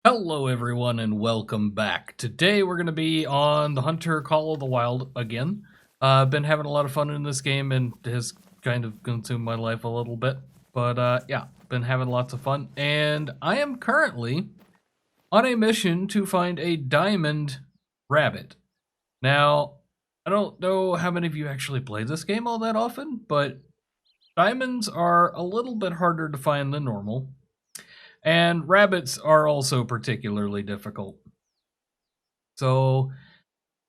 Hello everyone and welcome back. Today we're going to be on the Hunter Call of the Wild again. I've been having a lot of fun in this game and it has kind of consumed my life a little bit. But yeah, been having lots of fun. And I am currently on a mission to find a diamond rabbit. Now, I don't know how many of you actually play this game all that often, but diamonds are a little bit harder to find than normal. And rabbits are also particularly difficult. So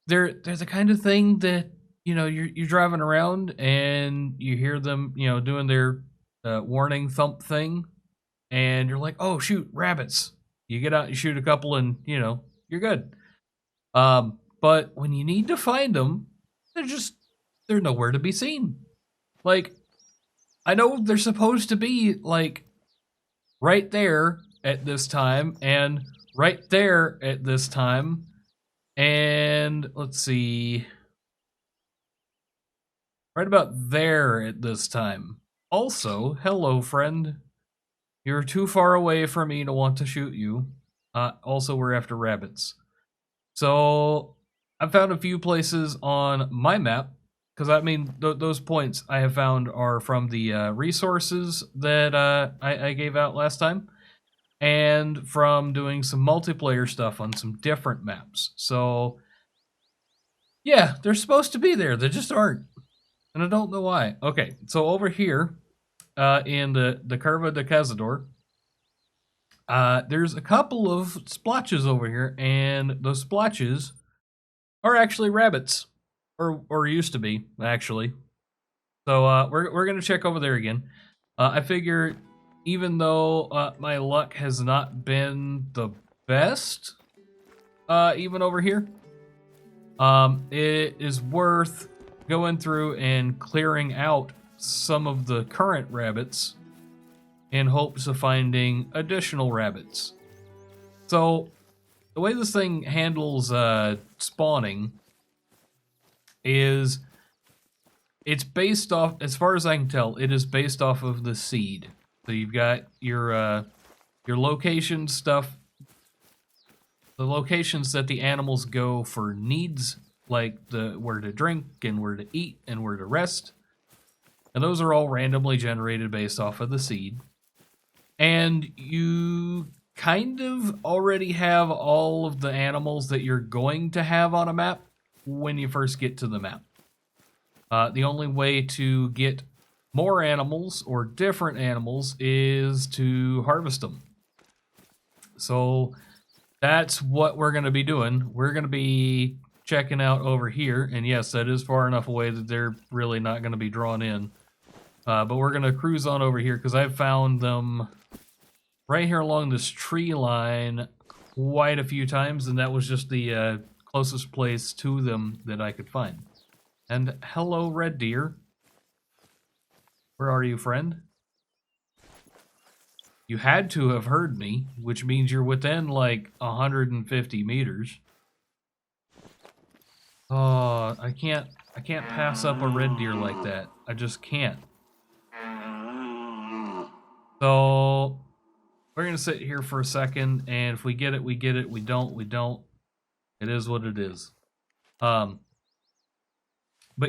they're the kind of thing that you're driving around and you hear them doing their warning thump thing, and you're like, oh shoot, rabbits. You get out, you shoot a couple, and you're good. But when you need to find them, they're nowhere to be seen. Like, I know they're supposed to be like right there at this time and right there at this time. And let's see, right about there at this time. Also, hello, friend. You're too far away for me to want to shoot you. Also, we're after rabbits. So, I found a few places on my map, because I mean, those points I have found are from the resources that I gave out last time, and from doing some multiplayer stuff on some different maps. So, yeah, they're supposed to be there. They just aren't. And I don't know why. Okay, so over here in the Curva de Cazador, there's a couple of splotches over here, and those splotches are actually rabbits. Or used to be, actually. So we're going to check over there again. I figure even though my luck has not been the best, even over here, it is worth going through and clearing out some of the current rabbits in hopes of finding additional rabbits. So, the way this thing handles spawning is it's based off, as far as I can tell, it is based off of the seed. So you've got your location stuff, the locations that the animals go for needs, like the where to drink and where to eat and where to rest. And those are all randomly generated based off of the seed. And you kind of already have all of the animals that you're going to have on a map when you first get to the map. The only way to get more animals or different animals is to harvest them. So that's what we're going to be doing. We're going to be checking out over here. And yes, that is far enough away that they're really not going to be drawn in. But we're going to cruise on over here because I've found them right here along this tree line quite a few times. And that was just the closest place to them that I could find. And hello, red deer. Where are you, friend? You had to have heard me, which means you're within like 150 meters. Oh, I can't pass up a red deer like that. I just can't. So we're gonna sit here for a second, and if we get it, we get it. We don't, we don't. It is what it is. But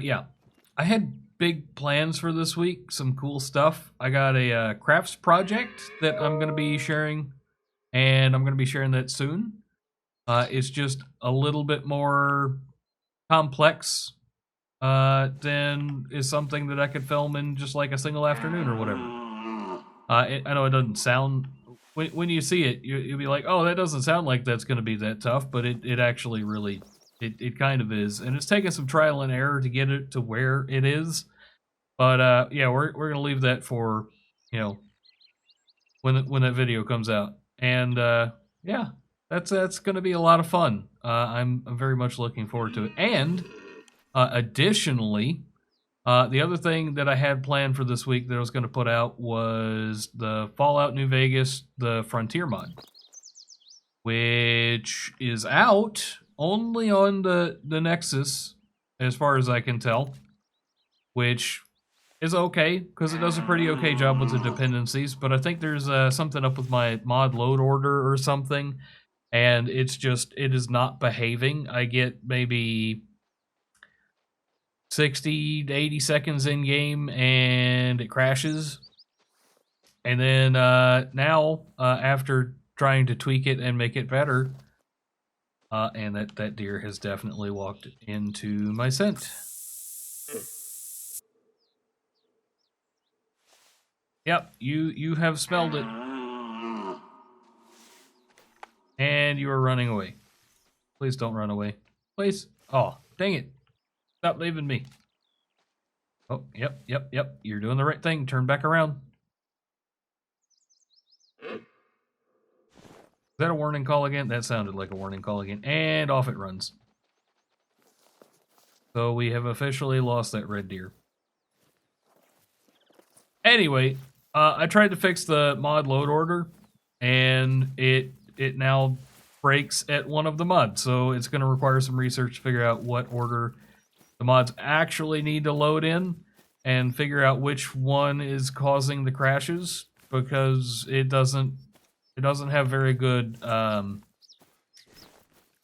yeah, I had big plans for this week. Some cool stuff. I got a crafts project that I'm gonna be sharing, and I'm gonna be sharing that soon. It's just a little bit more complex than is something that I could film in just like a single afternoon or whatever. I know it doesn't sound, when you see it, you'll be like, oh, that doesn't sound like that's going to be that tough, but it actually really, it kind of is. And it's taken some trial and error to get it to where it is. But yeah, we're going to leave that for, when that video comes out. And yeah, that's going to be a lot of fun. I'm very much looking forward to it. And additionally, the other thing that I had planned for this week that I was going to put out was the Fallout New Vegas, the Frontier mod, which is out only on the Nexus, as far as I can tell, which is okay, because it does a pretty okay job with the dependencies, but I think there's something up with my mod load order or something, and it is not behaving. I get maybe 60 to 80 seconds in game, and it crashes. And then now, after trying to tweak it and make it better, and that deer has definitely walked into my scent. Yep, you have smelled it. And you are running away. Please don't run away. Please. Oh, dang it. Stop leaving me. Oh, yep. You're doing the right thing. Turn back around. Is that a warning call again? That sounded like a warning call again. And off it runs. So we have officially lost that red deer. Anyway, I tried to fix the mod load order, and it now breaks at one of the mods. So it's going to require some research to figure out what order the mods actually need to load in, and figure out which one is causing the crashes, because it doesn't have very good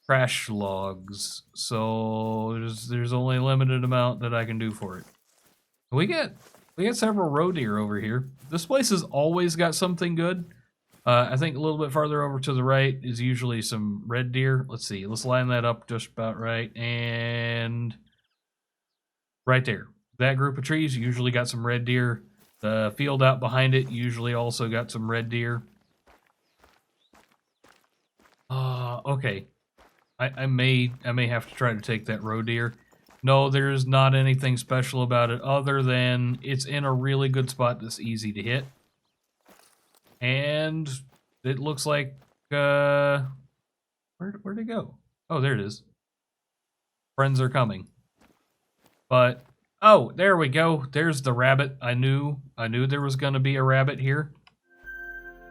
crash logs. So there's only a limited amount that I can do for it. We get several roe deer over here. This place has always got something good. I think a little bit farther over to the right is usually some red deer. Let's see. Let's line that up just about right. And right there. That group of trees usually got some red deer. The field out behind it usually also got some red deer. Okay. I may have to try to take that roe deer. No, there's not anything special about it other than it's in a really good spot that's easy to hit. And it looks like where'd it go? Oh, there it is. Friends are coming. But oh, there we go. There's the rabbit. I knew there was going to be a rabbit here.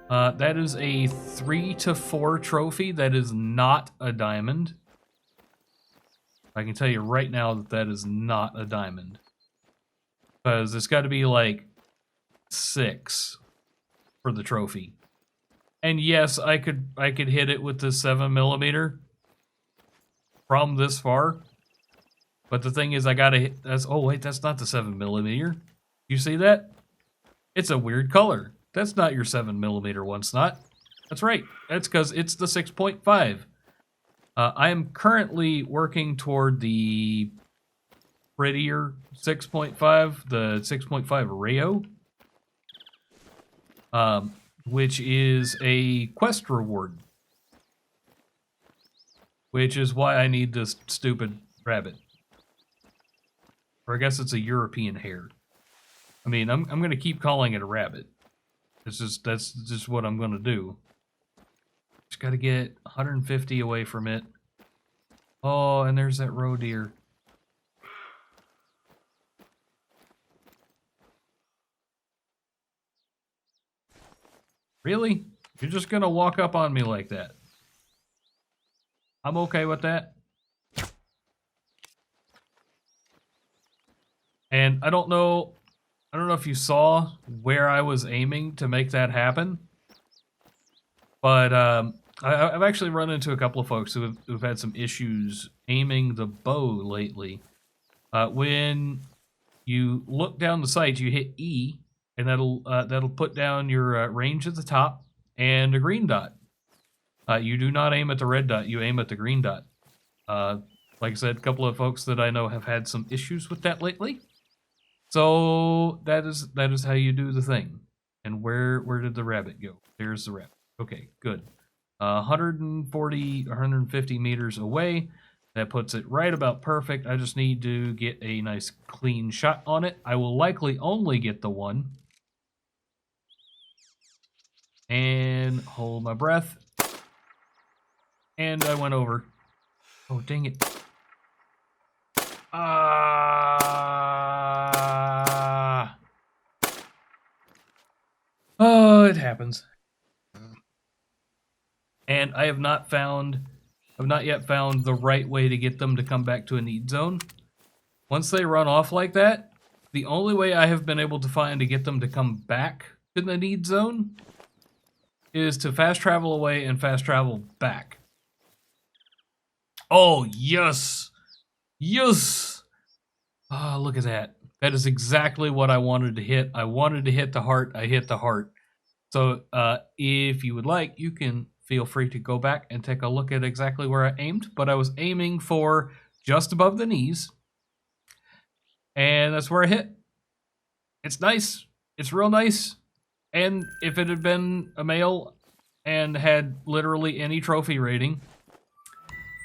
That is a 3 to 4 trophy. That is not a diamond. I can tell you right now that that is not a diamond. Because it's got to be like 6 for the trophy. And yes, I could hit it with the 7mm from this far. But the thing is, I gotta hit. Oh wait, that's not the 7mm. You see that? It's a weird color. That's not your 7mm wonsnot. That's right. That's because it's the 6.5. I am currently working toward the prettier 6.5, the 6.5 Rayo, which is a quest reward, which is why I need this stupid rabbit. Or I guess it's a European hare. I mean, I'm going to keep calling it a rabbit. That's just what I'm going to do. Just got to get 150 away from it. Oh, and there's that roe deer. Really? You're just going to walk up on me like that? I'm okay with that. And I don't know if you saw where I was aiming to make that happen, but I've actually run into a couple of folks who've had some issues aiming the bow lately. When you look down the sight, you hit E, and that'll put down your range at the top and a green dot. You do not aim at the red dot; you aim at the green dot. Like I said, a couple of folks that I know have had some issues with that lately. So that is how you do the thing. And where did the rabbit go? There's the rabbit. Okay, good. 140, 150 meters away. That puts it right about perfect. I just need to get a nice clean shot on it. I will likely only get the one. And hold my breath. And I went over. Oh, dang it. Oh, it happens. And I have not yet found the right way to get them to come back to a need zone. Once they run off like that, the only way I have been able to find to get them to come back to the need zone is to fast travel away and fast travel back. Oh, yes! Yes! Ah, look at that. That is exactly what I wanted to hit. I wanted to hit the heart. I hit the heart. So if you would like, you can feel free to go back and take a look at exactly where I aimed. But I was aiming for just above the knees. And that's where I hit. It's nice. It's real nice. And if it had been a male and had literally any trophy rating,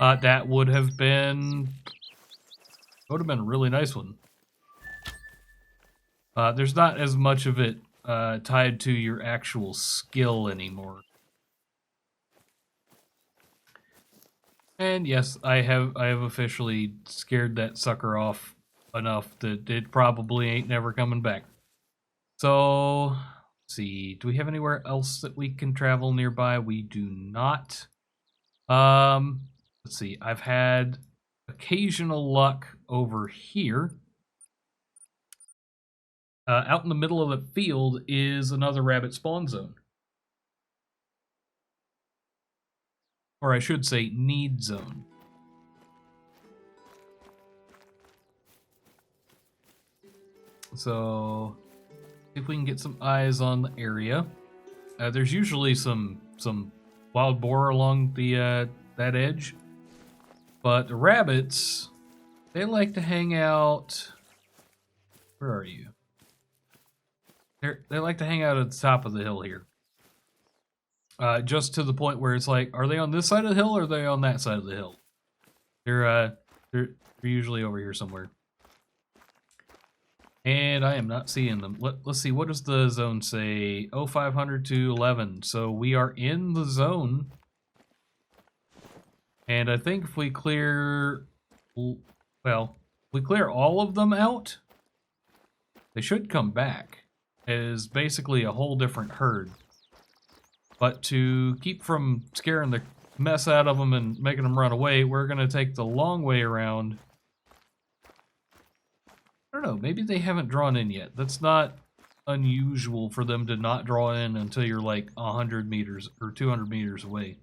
that would have been a really nice one. There's not as much of it tied to your actual skill anymore. And yes, I have officially scared that sucker off enough that it probably ain't never coming back. So, let's see. Do we have anywhere else that we can travel nearby? We do not. Let's see. I've had occasional luck over here. Out in the middle of the field is another rabbit spawn zone. Or I should say need zone. So, if we can get some eyes on the area. There's usually some wild boar along the that edge. But the rabbits, they like to hang out. Where are you? They like to hang out at the top of the hill here. Just to the point where it's like, are they on this side of the hill or are they on that side of the hill? They're usually over here somewhere. And I am not seeing them. Let's see, what does the zone say? 0500 to 11. So we are in the zone. And I think if we clear, well, we clear all of them out, they should come back as basically a whole different herd. But to keep from scaring the mess out of them and making them run away, we're going to take the long way around. I don't know, maybe they haven't drawn in yet. That's not unusual for them to not draw in until you're like 100 meters or 200 meters away.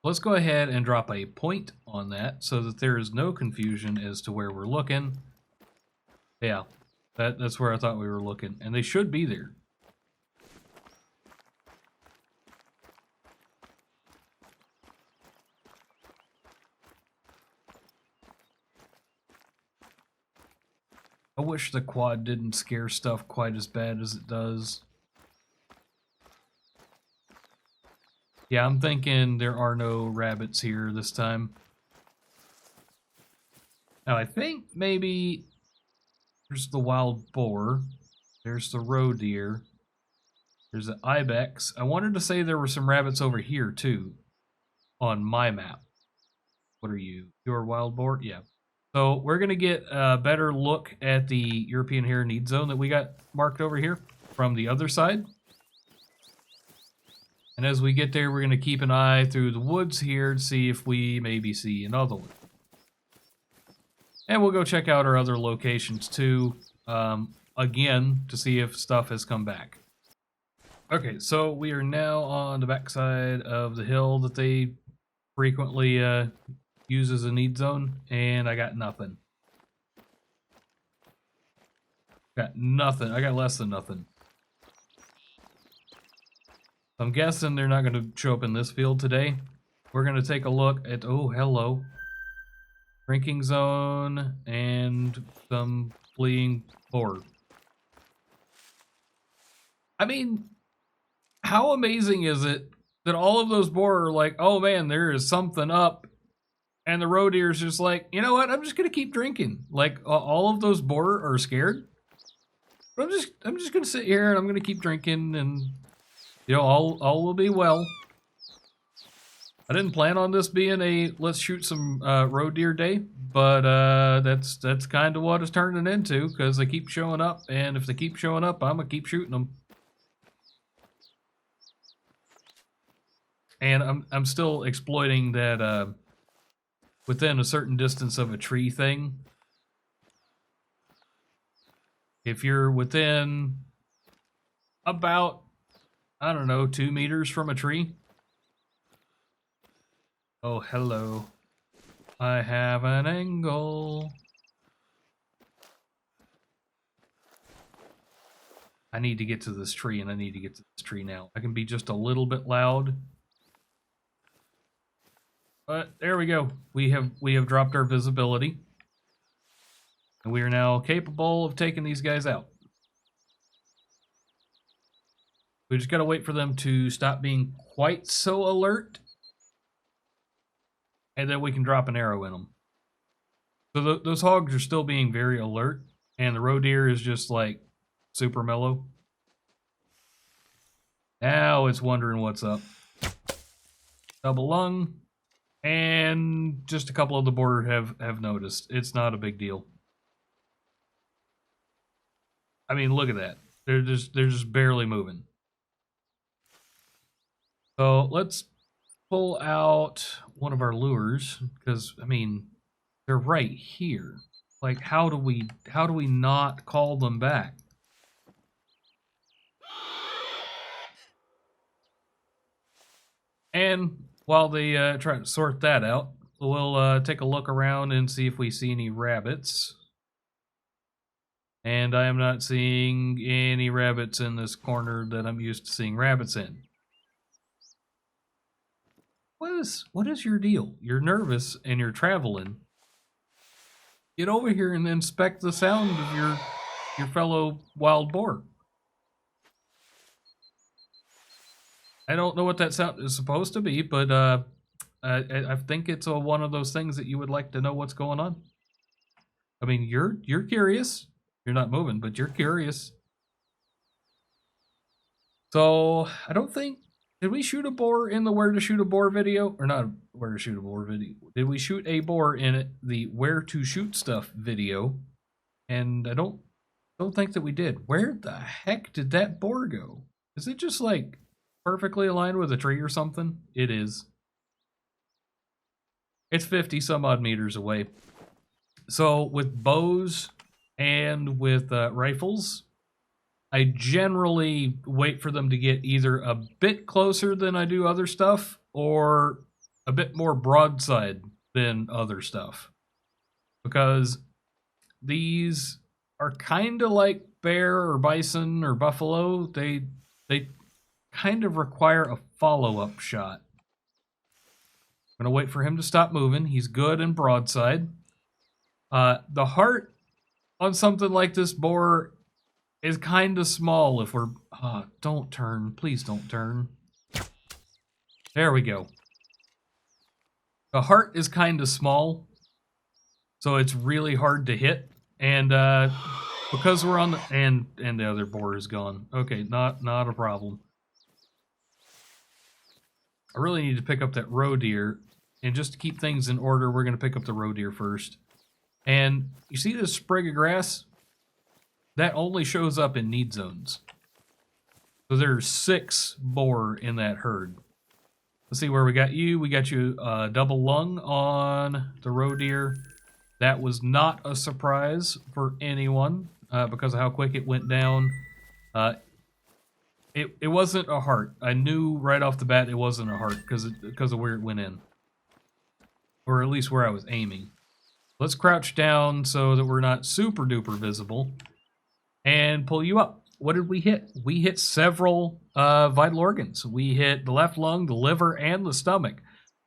Let's go ahead and drop a point on that so that there is no confusion as to where we're looking. Yeah, that's where I thought we were looking, and they should be there. I wish the quad didn't scare stuff quite as bad as it does. Yeah, I'm thinking there are no rabbits here this time. Now, I think maybe there's the wild boar. There's the roe deer. There's the ibex. I wanted to say there were some rabbits over here, too, on my map. What are you? You're a wild boar? Yeah. So we're going to get a better look at the European Hare Need Zone that we got marked over here from the other side. And as we get there, we're going to keep an eye through the woods here to see if we maybe see another one. And we'll go check out our other locations too, again, to see if stuff has come back. Okay, so we are now on the backside of the hill that they frequently use as a need zone, and I got nothing. Got nothing. I got less than nothing. I'm guessing they're not going to show up in this field today. We're going to take a look at, oh, hello. Drinking zone and some fleeing boar. I mean, how amazing is it that all of those boar are like, oh man, there is something up. And the roe deer is just like, you know what? I'm just going to keep drinking. Like, all of those boar are scared. But I'm just going to sit here and I'm going to keep drinking and, you know, all will be well. I didn't plan on this being a let's shoot some roe deer day, but that's kind of what it's turning into because they keep showing up, and if they keep showing up, I'm gonna keep shooting them. And I'm still exploiting that within a certain distance of a tree thing. If you're within about, I don't know, 2 meters from a tree. Oh, hello. I have an angle. I need to get to this tree, and I need to get to this tree now. I can be just a little bit loud. But there we go. We have dropped our visibility. And we are now capable of taking these guys out. We just gotta wait for them to stop being quite so alert. And then we can drop an arrow in them. So those hogs are still being very alert. And the roe deer is just like super mellow. Now it's wondering what's up. Double lung. And just a couple of the boar have noticed. It's not a big deal. I mean, look at that. They're just barely moving. So let's pull out one of our lures, because I mean, they're right here. Like, how do we not call them back? And while they try to sort that out, we'll take a look around and see if we see any rabbits. And I am not seeing any rabbits in this corner that I'm used to seeing rabbits in. What is your deal? You're nervous and you're traveling. Get over here and inspect the sound of your fellow wild boar. I don't know what that sound is supposed to be, but I think it's one of those things that you would like to know what's going on. I mean, you're curious. You're not moving, but you're curious. So I don't think. Did we shoot a boar in the where to shoot a boar video? Or not where to shoot a boar video. Did we shoot a boar in the where to shoot stuff video? And I don't think that we did. Where the heck did that boar go? Is it just like perfectly aligned with a tree or something? It is. It's 50 some odd meters away. So with bows and with rifles, I generally wait for them to get either a bit closer than I do other stuff or a bit more broadside than other stuff. Because these are kind of like bear or bison or buffalo. They kind of require a follow-up shot. I'm going to wait for him to stop moving. He's good and broadside. The heart on something like this boar is kind of small if we're... don't turn. Please don't turn. There we go. The heart is kind of small, so it's really hard to hit. And because we're on the... And the other boar is gone. Okay, not a problem. I really need to pick up that roe deer. And just to keep things in order, we're going to pick up the roe deer first. And you see this sprig of grass? That only shows up in need zones. So there's 6 boar in that herd. Let's see where we got you. We got you double lung on the roe deer. That was not a surprise for anyone because of how quick it went down. It wasn't a heart. I knew right off the bat it wasn't a heart because of where it went in. Or at least where I was aiming. Let's crouch down so that we're not super duper visible. And pull you up. What did we hit? We hit several vital organs. We hit the left lung, the liver, and the stomach.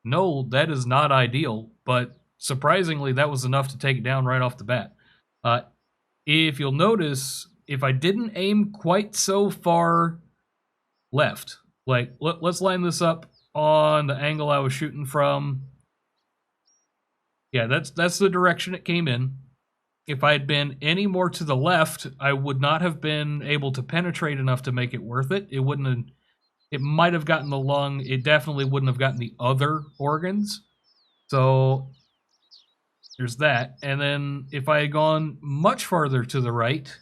No, that is not ideal, but surprisingly, that was enough to take it down right off the bat. If you'll notice, if I didn't aim quite so far left, like let's line this up on the angle I was shooting from. Yeah, that's the direction it came in. If I had been any more to the left, I would not have been able to penetrate enough to make it worth it. It wouldn't have, it might have gotten the lung. It definitely wouldn't have gotten the other organs. So there's that. And then if I had gone much farther to the right,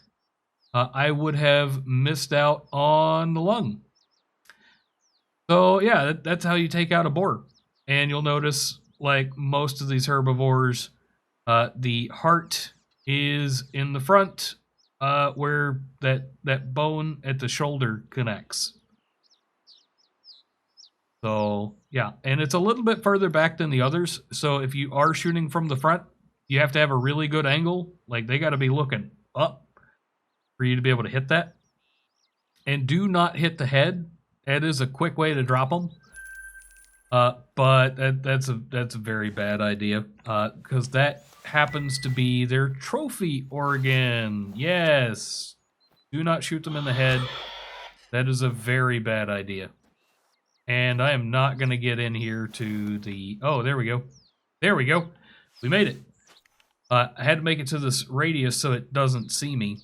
I would have missed out on the lung. So yeah, that's how you take out a boar. And you'll notice like most of these herbivores, the heart is in the front, where that bone at the shoulder connects. So yeah, and it's a little bit further back than the others. So if you are shooting from the front, you have to have a really good angle. Like they got to be looking up for you to be able to hit that. And do not hit the head. That is a quick way to drop them. But that's a very bad idea, because that happens to be their trophy organ. Yes, do not shoot them in the head. That is a very bad idea. And I am not going to get in here to the... Oh, there we go. There we go. We made it. I had to make it to this radius so it doesn't see me.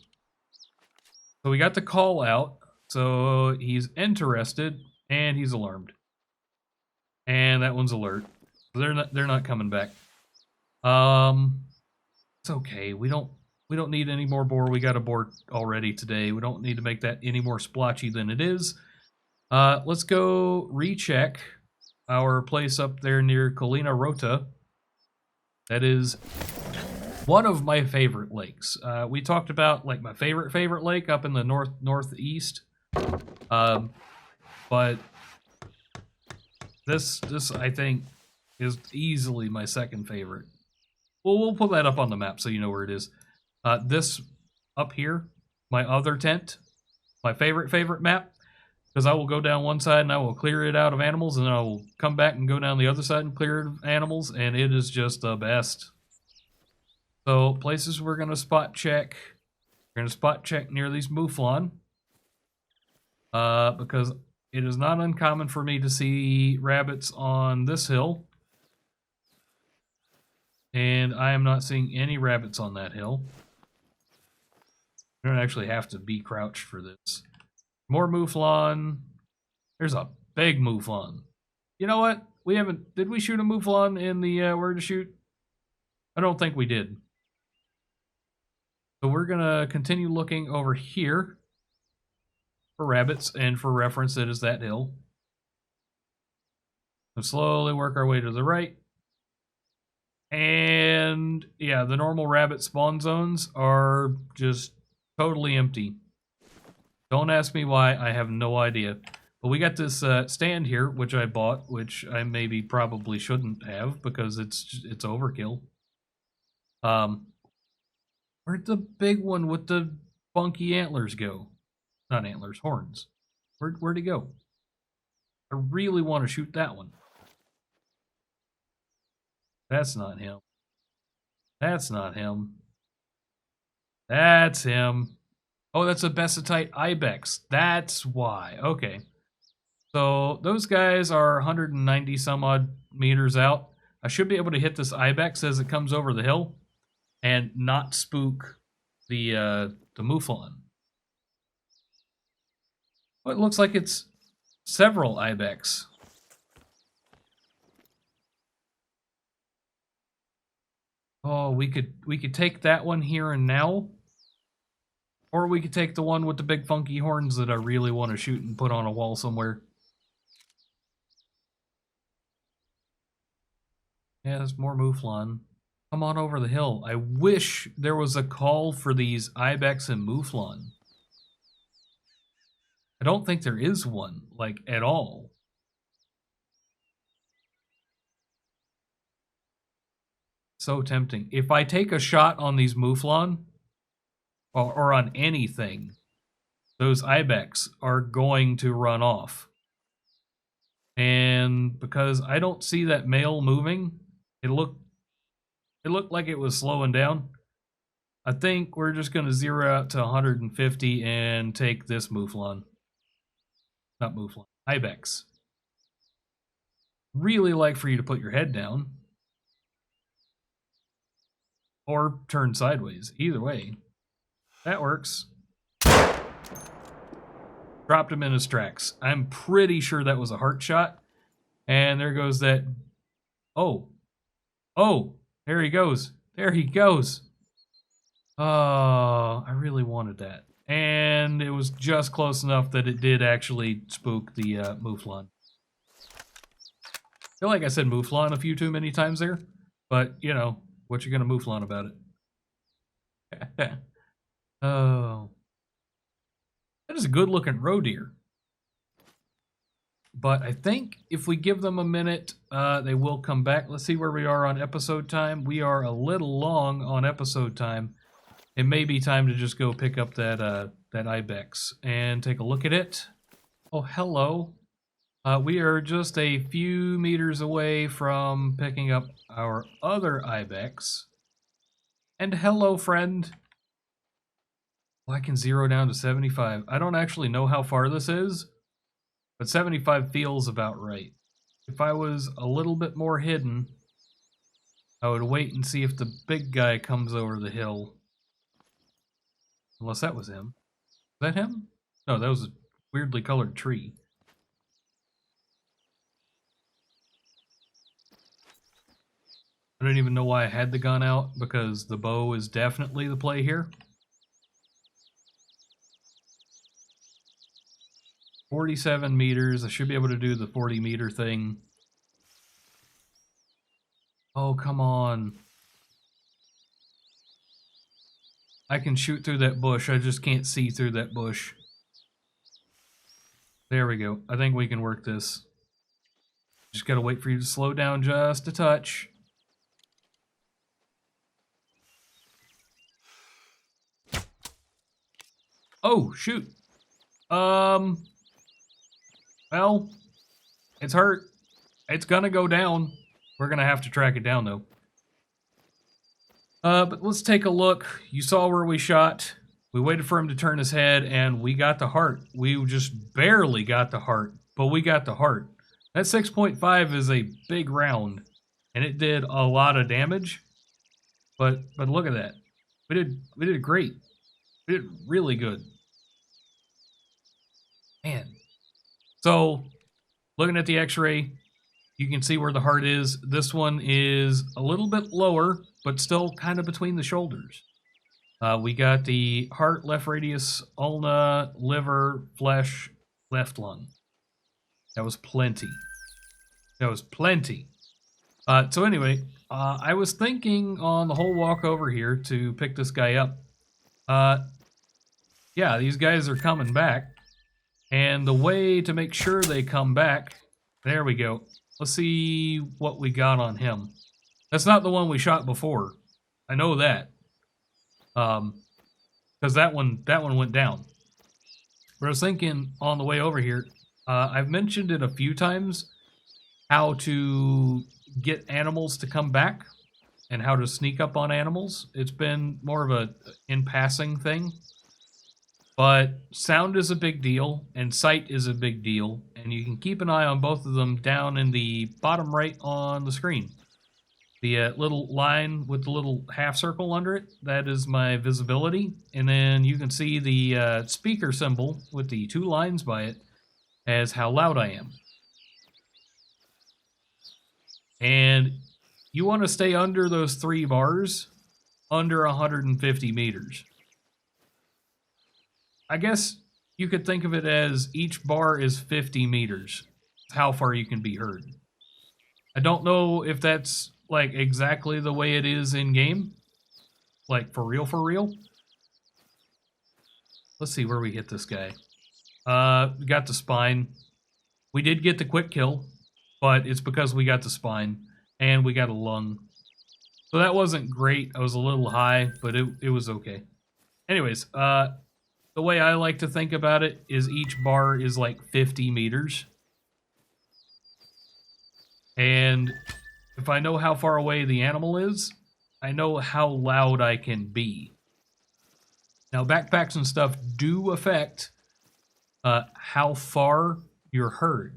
So we got the call out. So he's interested and he's alarmed. And that one's alert. They're not coming back. It's okay. We don't need any more boar. We got a boar already today. We don't need to make that any more splotchy than it is. Let's go recheck our place up there near Colina Rota. That is one of my favorite lakes. We talked about like my favorite lake up in the northeast. But this I think is easily my second favorite. Well, we'll put that up on the map so you know where it is. This up here, my other tent, my favorite map, because I will go down one side and I will clear it out of animals, and then I will come back and go down the other side and clear it of animals, and it is just the best. So places we're going to spot check. We're going to spot check near these mouflon, because it is not uncommon for me to see rabbits on this hill. And I am not seeing any rabbits on that hill. I don't actually have to be crouched for this. More mouflon. There's a big mouflon. You know what? We haven't... Did we shoot a mouflon in the where to shoot? I don't think we did. So we're going to continue looking over here for rabbits, and for reference, it is that hill. So slowly work our way to the right. And yeah, the normal rabbit spawn zones are just totally empty. Don't ask me why, I have no idea. But we got this stand here, which I bought, which I maybe probably shouldn't have because it's overkill. Where'd the big one with the funky antlers go? Not antlers, horns. Where'd he go? I really want to shoot that one. That's not him. That's not him. That's him. Oh, that's a Besotite Ibex. That's why. Okay. So those guys are 190 some odd meters out. I should be able to hit this Ibex as it comes over the hill and not spook the mouflon. Well, it looks like it's several Ibex. Oh, we could take that one here and now. Or we could take the one with the big funky horns that I really want to shoot and put on a wall somewhere. Yeah, there's more mouflon. Come on over the hill. I wish there was a call for these Ibex and mouflon. I don't think there is one, like, at all. So tempting. If I take a shot on these mouflon, or on anything, those Ibex are going to run off. And because I don't see that male moving, it looked like it was slowing down. I think we're just going to zero out to 150 and take this mouflon. Not mouflon, Ibex. Really like for you to put your head down. Or turn sideways. Either way. That works. Dropped him in his tracks. I'm pretty sure that was a heart shot. And there goes that... Oh. Oh! There he goes. There he goes. Oh, I really wanted that. And it was just close enough that it did actually spook the mouflon. feel like I said mouflon a few too many times there, but you know, what you gonna mouflon about it? Oh, that is a good looking roe deer. But I think if we give them a minute, they will come back. Let's see where we are on episode time. We are a little long on episode time. It may be time to just go pick up that ibex and take a look at it. Oh, hello. We are just a few meters away from picking up our other ibex. And hello, friend. Well, I can zero down to 75. I don't actually know how far this is, but 75 feels about right. If I was a little bit more hidden, I would wait and see if the big guy comes over the hill. Unless that was him. Was that him? No, that was a weirdly colored tree. I don't even know why I had the gun out, because the bow is definitely the play here. 47 meters. I should be able to do the 40-meter thing. Oh, come on. I can shoot through that bush. I just can't see through that bush. There we go. I think we can work this. Just gotta wait for you to slow down just a touch. Oh, shoot. Well, it's hurt. It's gonna go down. We're gonna have to track it down, though. But let's take a look. You saw where we shot. We waited for him to turn his head, and we got the heart. We just barely got the heart, but we got the heart. That 6.5 is a big round, and it did a lot of damage. But look at that. We did great. We did really good. Man. So, looking at the x-ray, you can see where the heart is. This one is a little bit lower, but still kind of between the shoulders. We got the heart, left radius, ulna, liver, flesh, left lung. That was plenty. That was plenty. So anyway, I was thinking on the whole walk over here to pick this guy up. Yeah, these guys are coming back. And the way to make sure they come back, there we go. Let's see what we got on him. That's not the one we shot before. I know that. Because that one went down. But I was thinking on the way over here, I've mentioned it a few times, how to get animals to come back and how to sneak up on animals. It's been more of a in passing thing. But sound is a big deal, and sight is a big deal, and you can keep an eye on both of them down in the bottom right on the screen. The little line with the little half circle under it, that is my visibility. And then you can see the speaker symbol with the two lines by it as how loud I am. And you want to stay under those 3 bars, under 150 meters. I guess you could think of it as each bar is 50 meters. How far you can be heard. I don't know if that's like exactly the way it is in game. Like for real, for real. Let's see where we hit this guy. We got the spine. We did get the quick kill, but it's because we got the spine and we got a lung. So that wasn't great. I was a little high, but it was okay. Anyways, the way I like to think about it is each bar is like 50 meters. And if I know how far away the animal is, I know how loud I can be. Now, backpacks and stuff do affect how far you're heard.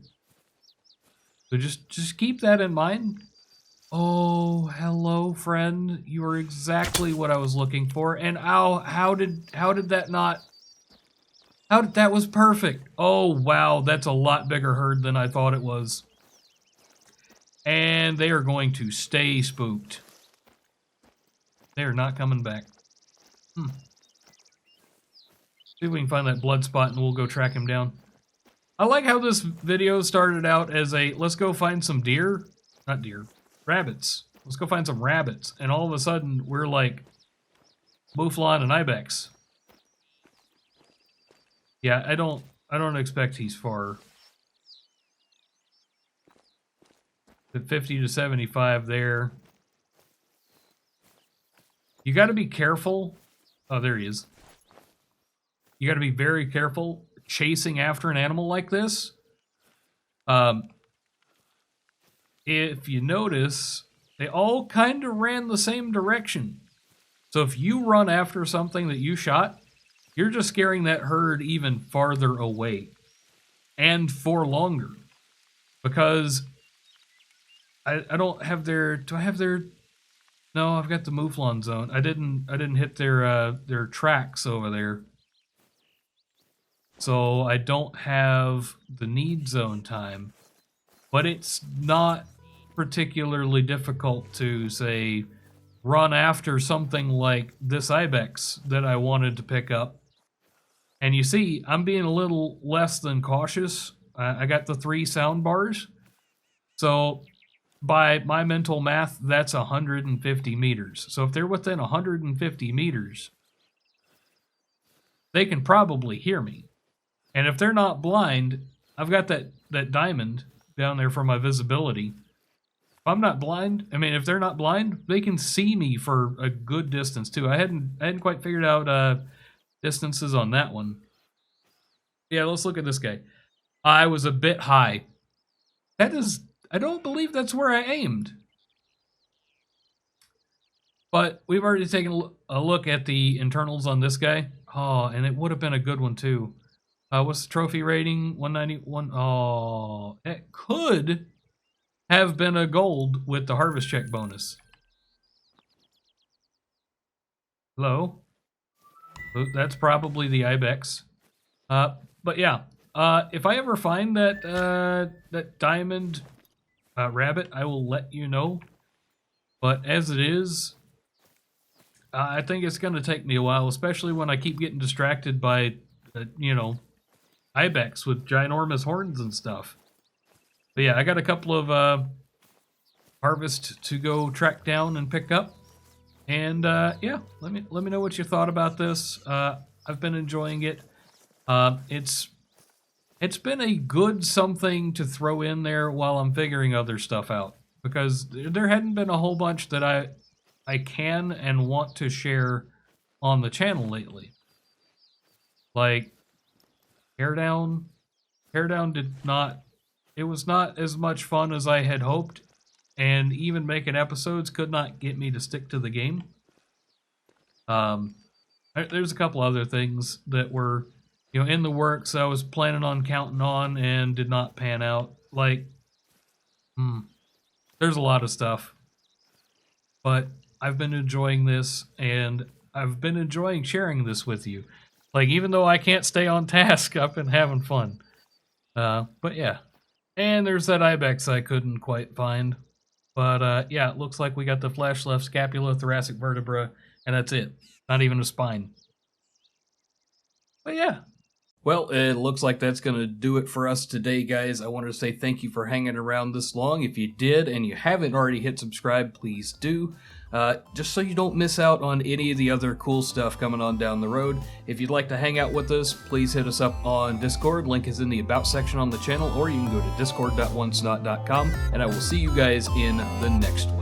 So just keep that in mind. Oh, hello, friend. You are exactly what I was looking for. And ow, how did that not... that was perfect. Oh, wow, that's a lot bigger herd than I thought it was. And they are going to stay spooked. They are not coming back. See if we can find that blood spot and we'll go track him down. I like how this video started out as a let's go find some deer, not deer, rabbits. Let's go find some rabbits, and all of a sudden we're like mouflon and ibex. Yeah, I don't expect he's far. The 50 to 75 there. You got to be careful. Oh, there he is. You got to be very careful chasing after an animal like this. If you notice, they all kind of ran the same direction. So if you run after something that you shot, you're just scaring that herd even farther away and for longer. Because I don't have their, do I have their, no, I've got the mouflon zone. I didn't hit their tracks over there. So I don't have the need zone time. But it's not particularly difficult to, say, run after something like this ibex that I wanted to pick up. And you see, I'm being a little less than cautious. I got the 3 sound bars. So by my mental math, that's 150 meters. So if they're within 150 meters, they can probably hear me. And if they're not blind, I've got that diamond down there for my visibility. If I'm not blind, I mean, if they're not blind, they can see me for a good distance too. I hadn't quite figured out distances on that one. Yeah, let's look at this guy. I was a bit high. That is, I don't believe that's where I aimed. But we've already taken a look at the internals on this guy. Oh, and it would have been a good one too. What's the trophy rating? 191. Oh, it could have been a gold with the harvest check bonus. Hello? That's probably the ibex. But yeah, if I ever find that diamond rabbit, I will let you know. But as it is, I think it's going to take me a while, especially when I keep getting distracted by, you know, ibex with ginormous horns and stuff. But yeah, I got a couple of harvest to go track down and pick up. And yeah, let me know what you thought about this. I've been enjoying it. It's been a good something to throw in there while I'm figuring other stuff out, because there hadn't been a whole bunch that I can and want to share on the channel lately. Like Teardown did not, it was not as much fun as I had hoped, and even making episodes could not get me to stick to the game. There's a couple other things that were, you know, in the works I was planning on counting on and did not pan out. Like, there's a lot of stuff. But I've been enjoying this, and I've been enjoying sharing this with you. Like, even though I can't stay on task, I've been having fun. But yeah. And there's that ibex I couldn't quite find. But yeah, it looks like we got the flesh left, scapula, thoracic vertebra, and that's it. Not even a spine. But yeah. Well, it looks like that's going to do it for us today, guys. I wanted to say thank you for hanging around this long. If you did and you haven't already hit subscribe, please do. Just so you don't miss out on any of the other cool stuff coming on down the road. If you'd like to hang out with us, please hit us up on Discord. Link is in the About section on the channel, or you can go to discord.wonsnot.com, and I will see you guys in the next one.